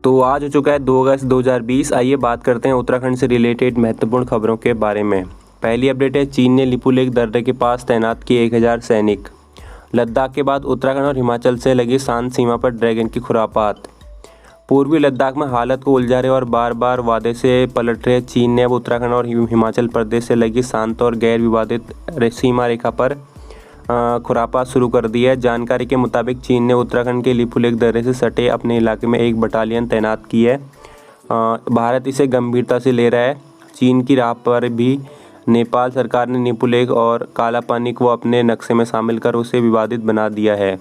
तो आज हो चुका है 2 अगस्त 2020। आइए बात करते हैं उत्तराखंड से रिलेटेड महत्वपूर्ण खबरों के बारे में। पहली अपडेट है, चीन ने लिपुलेख दर्रे के पास तैनात किए 1000 सैनिक। लद्दाख के बाद उत्तराखंड और हिमाचल से लगी शांत सीमा पर ड्रैगन की खुरापात। पूर्वी लद्दाख में हालत को उलझा रहे और बार बार वादे से पलट रहे चीन ने अब उत्तराखंड और हिमाचल प्रदेश से लगी शांत और गैर विवादित सीमा रेखा पर खुरापात शुरू कर दी है। जानकारी के मुताबिक चीन ने उत्तराखंड के लिपुलेख दर्रे से सटे अपने इलाके में एक बटालियन तैनात की है। भारत इसे गंभीरता से ले रहा है। चीन की राह पर भी नेपाल सरकार ने लिपुलेख और कालापानी को अपने नक्शे में शामिल कर उसे विवादित बना दिया है।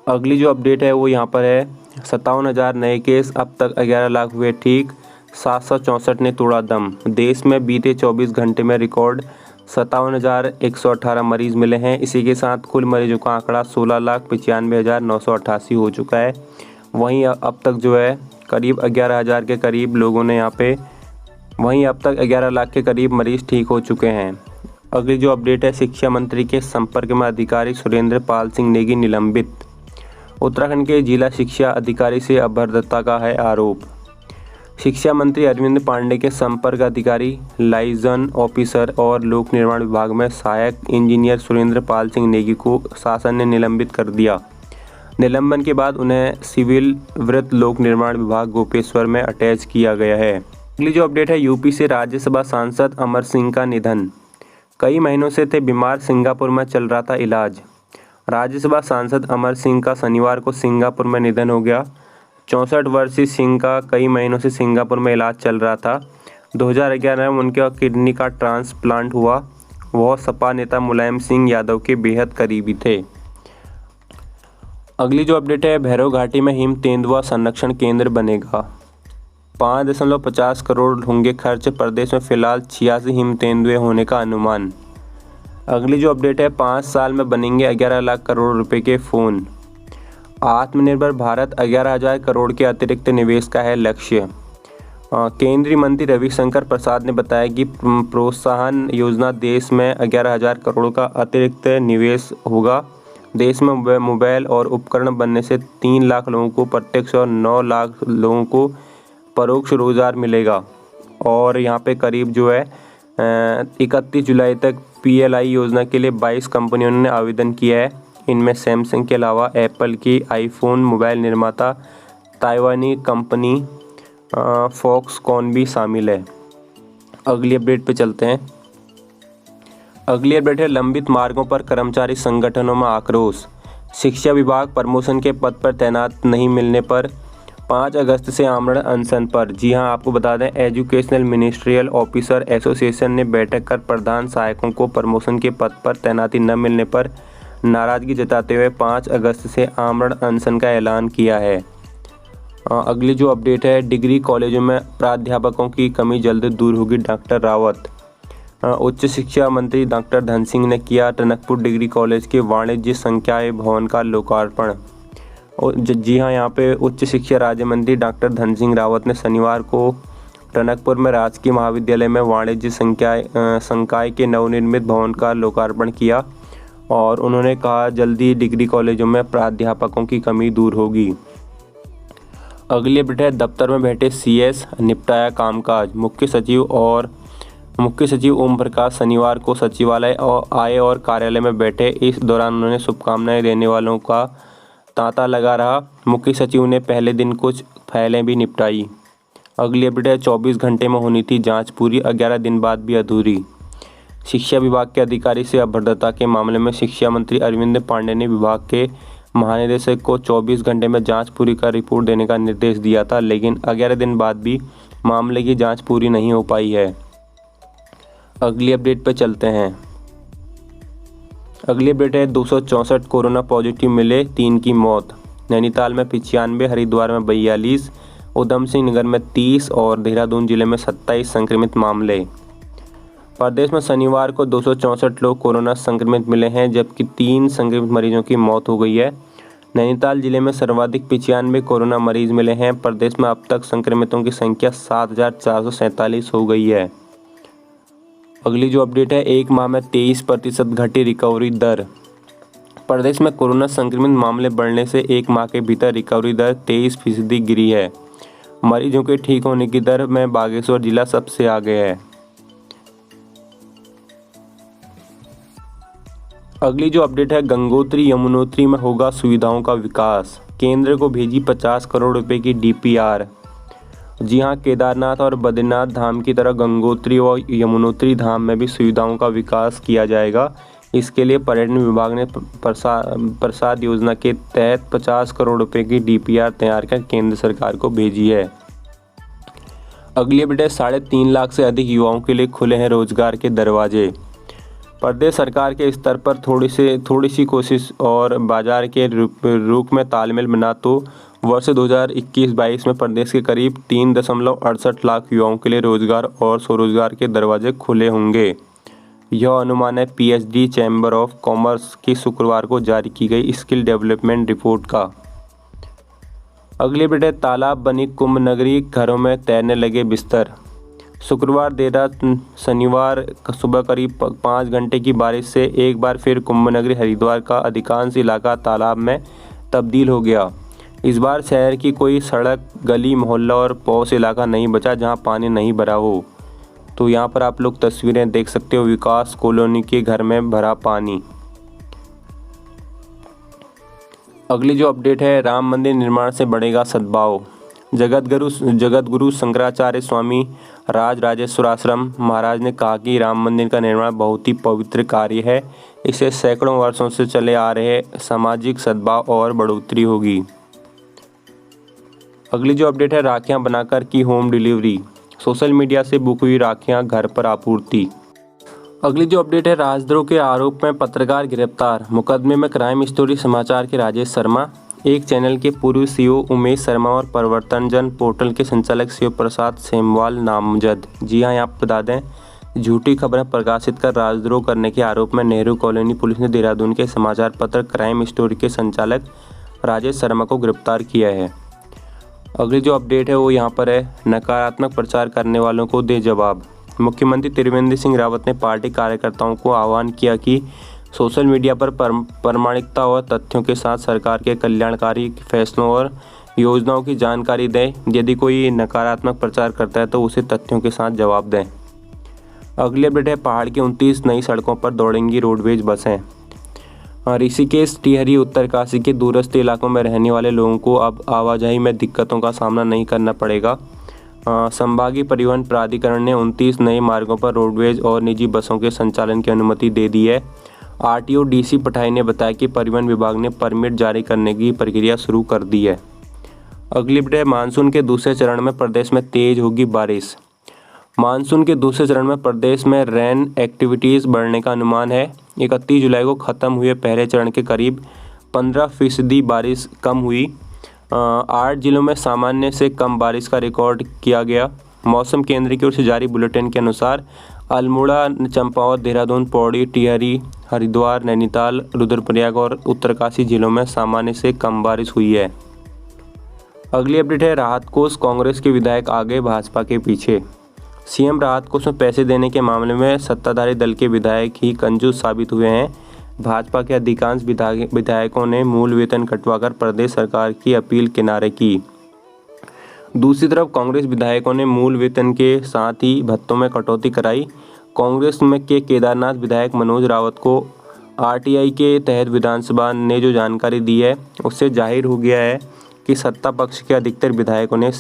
अगली जो अपडेट है वो यहाँ पर है, 57,000 नए केस, अब तक 11 लाख हुए ठीक, 764 ने तोड़ा दम। देश में बीते 24 घंटे में रिकॉर्ड 57,118 मरीज मिले हैं। इसी के साथ कुल मरीजों का आंकड़ा 16,95,988 हो चुका है। वहीं अब तक जो है करीब 11,000 के करीब लोगों ने वहीं अब तक 11 लाख के करीब मरीज ठीक हो चुके हैं। अगली जो अपडेट है, शिक्षा मंत्री के संपर्क में अधिकारी सुरेंद्र पाल सिंह नेगी निलंबित। उत्तराखंड के जिला शिक्षा अधिकारी से अभद्रता का है आरोप। शिक्षा मंत्री अरविंद पांडे के संपर्क अधिकारी, लाइजन ऑफिसर और लोक निर्माण विभाग में सहायक इंजीनियर सुरेंद्र पाल सिंह नेगी को शासन ने निलंबित कर दिया। निलंबन के बाद उन्हें सिविल वृत्त लोक निर्माण विभाग गोपेश्वर में अटैच किया गया है। अगली जो अपडेट है, यूपी से राज्यसभा सांसद अमर सिंह का निधन। कई महीनों से थे बीमार, सिंगापुर में चल रहा था इलाज। राज्यसभा सांसद अमर सिंह का शनिवार को सिंगापुर में निधन हो गया। 64 वर्षीय सिंह का कई महीनों से सिंगापुर में इलाज चल रहा था। 2011 में उनके किडनी का ट्रांसप्लांट हुआ। वह सपा नेता मुलायम सिंह यादव के बेहद करीबी थे। अगली जो अपडेट है, भैरव घाटी में हिम तेंदुआ संरक्षण केंद्र बनेगा। 5.50 करोड़ होंगे खर्च। प्रदेश में फिलहाल 86 हिम तेंदुए होने का अनुमान। अगली जो अपडेट है, 5 साल में बनेंगे 11 लाख करोड़ रुपए के फ़ोन। आत्मनिर्भर भारत 11,000 करोड़ के अतिरिक्त निवेश का है लक्ष्य। केंद्रीय मंत्री रविशंकर प्रसाद ने बताया कि प्रोत्साहन योजना देश में 11,000 करोड़ का अतिरिक्त निवेश होगा। देश में मोबाइल और उपकरण बनने से 3 लाख लोगों को प्रत्यक्ष और 9 लाख लोगों को परोक्ष रोजगार मिलेगा। और यहाँ पे करीब जो है 31 जुलाई तक PLI योजना के लिए 22 कंपनियों ने आवेदन किया है। इनमें सैमसंग के अलावा एप्पल की आईफोन मोबाइल निर्माता ताइवानी कंपनी फॉक्सकॉन भी शामिल है। अगली अपडेट पे चलते हैं। अगली अपडेट है, लंबित मार्गों पर कर्मचारी संगठनों में आक्रोश। शिक्षा विभाग प्रमोशन के पद पर तैनात नहीं मिलने पर 5 अगस्त से आमरण अनशन पर। जी हां, आपको बता दें, एजुकेशनल मिनिस्ट्रियल ऑफिसर एसोसिएशन ने बैठक कर प्रधान सहायकों को प्रमोशन के पद पर तैनाती न मिलने पर नाराजगी जताते हुए 5 अगस्त से आमरण अनशन का ऐलान किया है। अगली जो अपडेट है, डिग्री कॉलेजों में प्राध्यापकों की कमी जल्द दूर होगी, डॉक्टर रावत। उच्च शिक्षा मंत्री डॉक्टर धन सिंह ने किया टनकपुर डिग्री कॉलेज के वाणिज्य संकाय भवन का लोकार्पण। जी हाँ, यहाँ पे उच्च शिक्षा राज्य मंत्री डॉक्टर धन सिंह रावत ने शनिवार को टनकपुर में राजकीय महाविद्यालय में वाणिज्य संकाय के नवनिर्मित भवन का लोकार्पण किया और उन्होंने कहा जल्दी डिग्री कॉलेजों में प्राध्यापकों की कमी दूर होगी। अगली अपडेट है, दफ्तर में बैठे CS निपटाया कामकाज। मुख्य सचिव ओम प्रकाश शनिवार को सचिवालय आए और कार्यालय में बैठे। इस दौरान उन्होंने शुभकामनाएं देने वालों का तांता लगा रहा। मुख्य सचिव ने पहले दिन कुछ फाइलें भी निपटाई। अगली अपडेट है, 24 घंटे में होनी थी जांच पूरी, 11 दिन बाद भी अधूरी। शिक्षा विभाग के अधिकारी से अभद्रता के मामले में शिक्षा मंत्री अरविंद पांडे ने विभाग के महानिदेशक को 24 घंटे में जांच पूरी कर रिपोर्ट देने का निर्देश दिया था, लेकिन 11 दिन बाद भी मामले की जांच पूरी नहीं हो पाई है। अगली अपडेट पर चलते हैं। अगली अपडेट है, 264 कोरोना पॉजिटिव मिले, 3 की मौत। नैनीताल में 95, हरिद्वार में 42, उधम सिंह नगर में 30 और देहरादून जिले में 27 संक्रमित मामले। प्रदेश में शनिवार को 264 लोग कोरोना संक्रमित मिले हैं, जबकि 3 संक्रमित मरीजों की मौत हो गई है। नैनीताल जिले में सर्वाधिक 95 कोरोना मरीज मिले हैं। प्रदेश में अब तक संक्रमितों की संख्या 7,447 हो गई है। अगली जो अपडेट है, एक माह में 23% घटी रिकवरी दर। प्रदेश में कोरोना संक्रमित मामले बढ़ने से एक माह के भीतर रिकवरी दर 23% गिरी है। मरीजों के ठीक होने की दर में बागेश्वर जिला सबसे आगे है। अगली जो अपडेट है, गंगोत्री यमुनोत्री में होगा सुविधाओं का विकास, केंद्र को भेजी 50 करोड़ रुपए की DPR। जी हां, केदारनाथ और बद्रीनाथ धाम की तरह गंगोत्री और यमुनोत्री धाम में भी सुविधाओं का विकास किया जाएगा। इसके लिए पर्यटन विभाग ने प्रसाद योजना के तहत 50 करोड़ रुपए की DPR तैयार कर केंद्र सरकार को भेजी है। अगली अपडेट, 3.5 लाख से अधिक युवाओं के लिए खुले हैं रोजगार के दरवाजे। प्रदेश सरकार के स्तर पर थोड़ी सी कोशिश और बाजार के रुख में तालमेल बना तो वर्ष 2021-22 में प्रदेश के करीब 3.68 लाख युवाओं के लिए रोजगार और स्वरोजगार के दरवाजे खुले होंगे। यह अनुमान है PSD चैम्बर ऑफ कॉमर्स की शुक्रवार को जारी की गई स्किल डेवलपमेंट रिपोर्ट का। अगली अपडेट है, तालाब बनी कुंभ नगरी, घरों में तैरने लगे बिस्तर। शुक्रवार देर रात शनिवार सुबह करीब 5 घंटे की बारिश से एक बार फिर कुंभ नगरी हरिद्वार का अधिकांश इलाका तालाब में तब्दील हो गया। इस बार शहर की कोई सड़क, गली, मोहल्ला और पौष इलाका नहीं बचा जहां पानी नहीं भरा हो। तो यहाँ पर आप लोग तस्वीरें देख सकते हो, विकास कॉलोनी के घर में भरा पानी। अगली जो अपडेट है, राम मंदिर निर्माण से बढ़ेगा सद्भाव। जगत गुरु शंकराचार्य स्वामी राजराजेश्वराश्रम महाराज ने कहा कि राम मंदिर का निर्माण बहुत ही पवित्र कार्य है। इससे सैकड़ों वर्षों से चले आ रहे सामाजिक सद्भाव और बढ़ोतरी होगी। अगली जो अपडेट है, राखियां बनाकर की होम डिलीवरी, सोशल मीडिया से बुक हुई राखियां घर पर आपूर्ति। अगली जो अपडेट है, राजद्रोह के आरोप में पत्रकार गिरफ्तार, मुकदमे में क्राइम स्टोरी समाचार के राजेश शर्मा, एक चैनल के पूर्व CEO उमेश शर्मा और परिवर्तनजन पोर्टल के संचालक शिव प्रसाद सेमवाल नामजद। जी हाँ, आप बता दें, झूठी खबरें प्रकाशित कर राजद्रोह करने के आरोप में नेहरू कॉलोनी पुलिस ने देहरादून के समाचार पत्र क्राइम स्टोरी के संचालक राजेश शर्मा को गिरफ्तार किया है। अगली जो अपडेट है वो यहाँ पर है, नकारात्मक प्रचार करने वालों को दे जवाब। मुख्यमंत्री त्रिवेंद्र सिंह रावत ने पार्टी कार्यकर्ताओं को आह्वान किया कि सोशल मीडिया पर प्रामाणिकता और तथ्यों के साथ सरकार के कल्याणकारी फैसलों और योजनाओं की जानकारी दें। यदि कोई नकारात्मक प्रचार करता है तो उसे तथ्यों के साथ जवाब दें। अगली अपडेट है, पहाड़ की 29 नई सड़कों पर दौड़ेंगी रोडवेज बसें। ऋषिकेश, टिहरी, उत्तरकाशी के दूरस्थ इलाकों में रहने वाले लोगों को अब आवाजाही में दिक्कतों का सामना नहीं करना पड़ेगा। संभागीय परिवहन प्राधिकरण ने 29 नए मार्गों पर रोडवेज और निजी बसों के संचालन की अनुमति दे दी है। RTO DC पठाई ने बताया कि परिवहन विभाग ने परमिट जारी करने की प्रक्रिया शुरू कर दी है। अगली अपडेट, मानसून के दूसरे चरण में प्रदेश में तेज होगी बारिश। मानसून के दूसरे चरण में प्रदेश में रेन एक्टिविटीज़ बढ़ने का अनुमान है। 31 जुलाई को ख़त्म हुए पहले चरण के करीब 15% बारिश कम हुई। 8 जिलों में सामान्य से कम बारिश का रिकॉर्ड किया गया। मौसम केंद्र की ओर से जारी बुलेटिन के अनुसार अल्मोड़ा, चंपावत, देहरादून, पौड़ी, टिहरी, हरिद्वार, नैनीताल, रुद्रप्रयाग और उत्तरकाशी जिलों में सामान्य से कम बारिश हुई है। अगली अपडेट है, राहत कोष, कांग्रेस के विधायक आगे भाजपा के पीछे। CM राहत कोष में पैसे देने के मामले में सत्ताधारी दल के विधायक ही कंजूस साबित हुए हैं। भाजपा के अधिकांश विधायकों ने मूल वेतन कटवाकर प्रदेश सरकार की अपील किनारे की। दूसरी तरफ कांग्रेस विधायकों ने मूल वेतन के साथ ही भत्तों में कटौती कराई। कांग्रेस में के केदारनाथ विधायक मनोज रावत को RTI के तहत विधानसभा ने जो जानकारी दी है उससे जाहिर हो गया है कि सत्ता पक्ष के अधिकतर विधायकों ने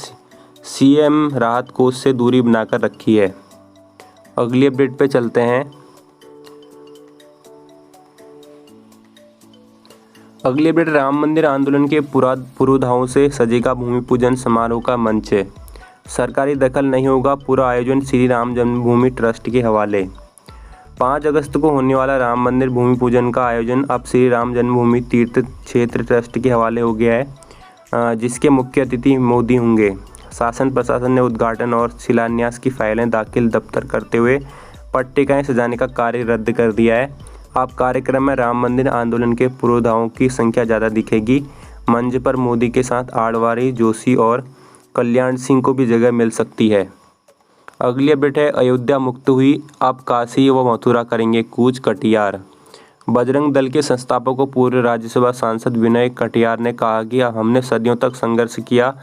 CM राहत कोष से दूरी बनाकर रखी है। अगली अपडेट पे चलते हैं। अगली अपडेट, राम मंदिर आंदोलन के पुरोधाओं से सजेगा भूमि पूजन समारोह का मंच। सरकारी दखल नहीं होगा, पूरा आयोजन श्री राम जन्मभूमि ट्रस्ट के हवाले। 5 अगस्त को होने वाला राम मंदिर भूमि पूजन का आयोजन अब श्री राम जन्मभूमि तीर्थ क्षेत्र ट्रस्ट के हवाले हो गया है, जिसके मुख्य अतिथि मोदी होंगे। शासन प्रशासन ने उद्घाटन और शिलान्यास की फाइलें दाखिल दफ्तर करते हुए पट्टिकाएं सजाने का कार्य रद्द कर दिया है। अब कार्यक्रम में राम मंदिर आंदोलन के पुरोधाओं की संख्या ज़्यादा दिखेगी। मंच पर मोदी के साथ आडवाणी, जोशी और कल्याण सिंह को भी जगह मिल सकती है। अगली अपडेट है, अयोध्या मुक्त हुई, अब काशी व मथुरा करेंगे कूच कटियार। बजरंग दल के संस्थापक और पूर्व राज्यसभा सांसद विनय कटियार ने कहा कि हमने सदियों तक संघर्ष किया,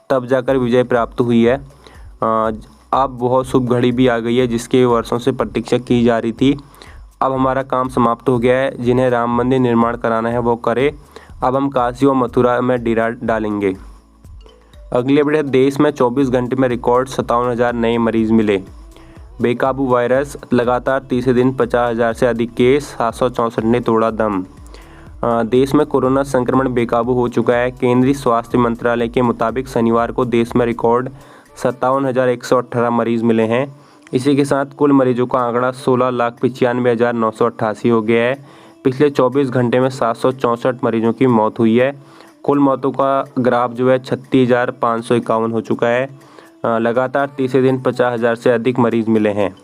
तब जाकर विजय प्राप्त हुई है। अब बहुत शुभ घड़ी भी आ गई है जिसके वर्षों से प्रतीक्षा की जा रही थी। अब हमारा काम समाप्त हो गया है। जिन्हें राम मंदिर निर्माण कराना है वो करे। अब हम काशी और मथुरा में डेरा डालेंगे। अगले अपडेट, देश में 24 घंटे में रिकॉर्ड 57,000 नए मरीज मिले। बेकाबू वायरस, लगातार तीसरे दिन 50,000 से अधिक केस, 764 ने तोड़ा दम। देश में कोरोना संक्रमण बेकाबू हो चुका है। केंद्रीय स्वास्थ्य मंत्रालय के मुताबिक शनिवार को देश में रिकॉर्ड 57,118 मरीज मिले हैं। इसी के साथ कुल मरीजों का आंकड़ा 16,95,988 हो गया है। पिछले 24 घंटे में 764 मरीजों की मौत हुई है। कुल मौतों का ग्राफ जो है 36,551 हो चुका है। लगातार तीसरे दिन 50,000 से अधिक मरीज मिले हैं।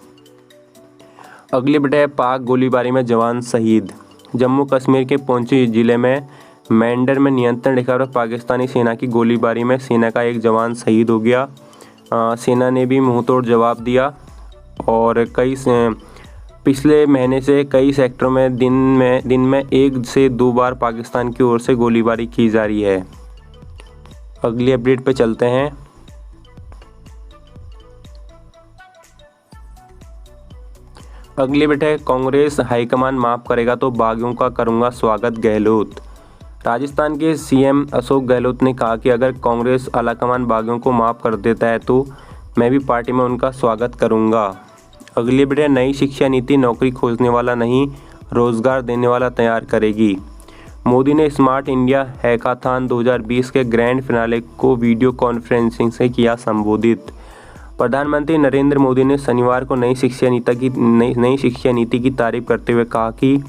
अगली अपडेट है, पाक गोलीबारी में जवान शहीद। जम्मू कश्मीर के पुंछ जिले में मैंडर में नियंत्रण रेखा पर पाकिस्तानी सेना की गोलीबारी में सेना का एक जवान शहीद हो गया। सेना ने भी मुंहतोड़ जवाब दिया और पिछले महीने से कई सेक्टरों में दिन में 1 से 2 बार पाकिस्तान की ओर से गोलीबारी की जा रही है। अगली अपडेट पे चलते हैं। अगली अपडेट है, कांग्रेस हाईकमान माफ़ करेगा तो बागियों का करूंगा स्वागत, गहलोत। राजस्थान के सीएम अशोक गहलोत ने कहा कि अगर कांग्रेस आलाकमान बागियों को माफ़ कर देता है तो मैं भी पार्टी में उनका स्वागत करूंगा। अगली अपडेट, नई शिक्षा नीति नौकरी खोजने वाला नहीं, रोजगार देने वाला तैयार करेगी। मोदी ने स्मार्ट इंडिया हैकाथॉन 2020 के ग्रैंड फिनाले को वीडियो कॉन्फ्रेंसिंग से किया संबोधित। प्रधानमंत्री नरेंद्र मोदी ने शनिवार को नई शिक्षा नीति की तारीफ करते हुए कहा कि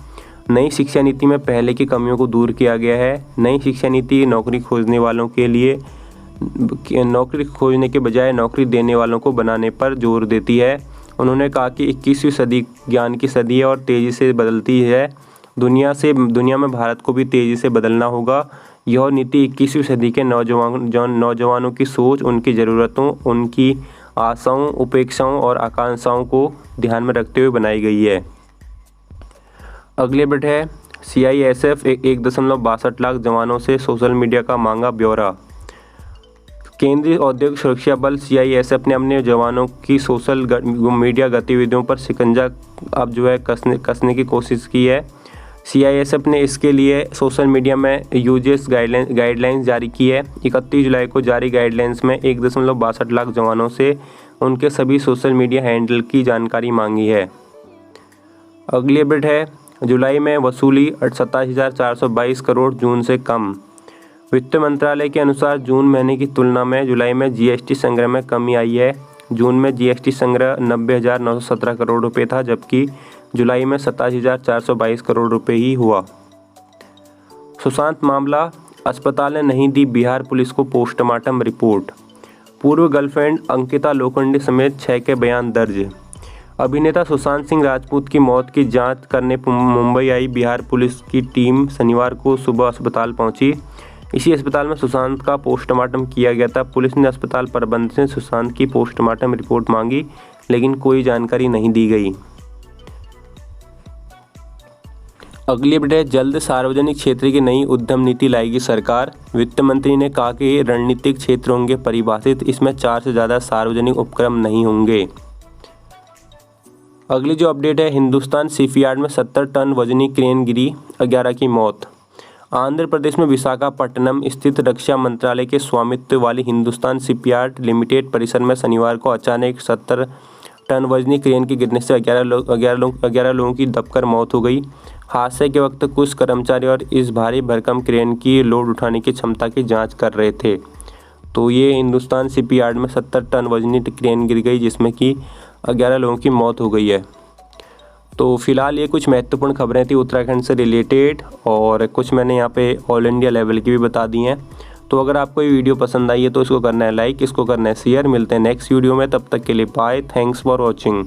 नई शिक्षा नीति में पहले की कमियों को दूर किया गया है। नई शिक्षा नीति नौकरी खोजने वालों के लिए नौकरी खोजने के बजाय नौकरी देने वालों को बनाने पर जोर देती है। उन्होंने कहा कि 21वीं सदी ज्ञान की सदी है और तेज़ी से बदलती है दुनिया में भारत को भी तेज़ी से बदलना होगा। यह नीति 21वीं सदी के नौजवानों की सोच, उनकी ज़रूरतों, उनकी आशाओं, उपेक्षाओं और आकांक्षाओं को ध्यान में रखते हुए बनाई गई है। अगली अपडेट है, CISF 1.62 लाख जवानों से सोशल मीडिया का मांगा ब्यौरा। केंद्रीय औद्योगिक सुरक्षा बल CISF ने अपने जवानों की सोशल मीडिया गतिविधियों पर शिकंजा अब जो है कसने की कोशिश की है। CISF ने इसके लिए सोशल मीडिया में यूजेस गाइडलाइंस जारी की है। 31 जुलाई को जारी गाइडलाइंस में 1.62 लाख जवानों से उनके सभी सोशल मीडिया हैंडल की जानकारी मांगी है। अगली अपडेट है, जुलाई में वसूली 27,422 करोड़, जून से कम। वित्त मंत्रालय के अनुसार जून महीने की तुलना में जुलाई में GST संग्रह में कमी आई है। जून में GST संग्रह 90,917 करोड़ रुपए था, जबकि जुलाई में 27,422 करोड़ रुपए ही हुआ। सुशांत मामला, अस्पताल ने नहीं दी बिहार पुलिस को पोस्टमार्टम रिपोर्ट। पूर्व गर्लफ्रेंड अंकिता लोखंडे समेत 6 के बयान दर्ज। अभिनेता सुशांत सिंह राजपूत की मौत की जांच करने मुंबई आई बिहार पुलिस की टीम शनिवार को सुबह अस्पताल पहुंची। इसी अस्पताल में सुशांत का पोस्टमार्टम किया गया था। पुलिस ने अस्पताल प्रबंधन से सुशांत की पोस्टमार्टम रिपोर्ट मांगी, लेकिन कोई जानकारी नहीं दी गई। अगली अपडेट, जल्द सार्वजनिक क्षेत्र की नई उद्यम नीति लाएगी सरकार। वित्त मंत्री ने कहा कि रणनीतिक क्षेत्र होंगे परिभाषित, इसमें 4 से ज़्यादा सार्वजनिक उपक्रम नहीं होंगे। अगली जो अपडेट है, हिंदुस्तान शिपयार्ड में 70 टन वजनी क्रेन गिरी, 11 की मौत। आंध्र प्रदेश में विशाखापट्टनम स्थित रक्षा मंत्रालय के स्वामित्व वाली हिंदुस्तान शिपयार्ड लिमिटेड परिसर में शनिवार को अचानक 70 टन वजनी क्रेन के गिरने से 11 लोगों की दबकर मौत हो गई। हादसे के वक्त कुछ कर्मचारी और इस भारी भरकम क्रेन की लोड उठाने की क्षमता की जांच कर रहे थे। तो ये हिंदुस्तान शिपयार्ड में 70 टन वजनी क्रेन गिर गई, जिसमें कि 11 लोगों की मौत हो गई है। तो फिलहाल ये कुछ महत्वपूर्ण खबरें थी उत्तराखंड से रिलेटेड, और कुछ मैंने यहाँ पे ऑल इंडिया लेवल की भी बता दी हैं। तो अगर आपको ये वीडियो पसंद आई है तो इसको करना है लाइक, इसको करना है शेयर। मिलते हैं नेक्स्ट वीडियो में, तब तक के लिए बाय, थैंक्स फॉर वॉचिंग।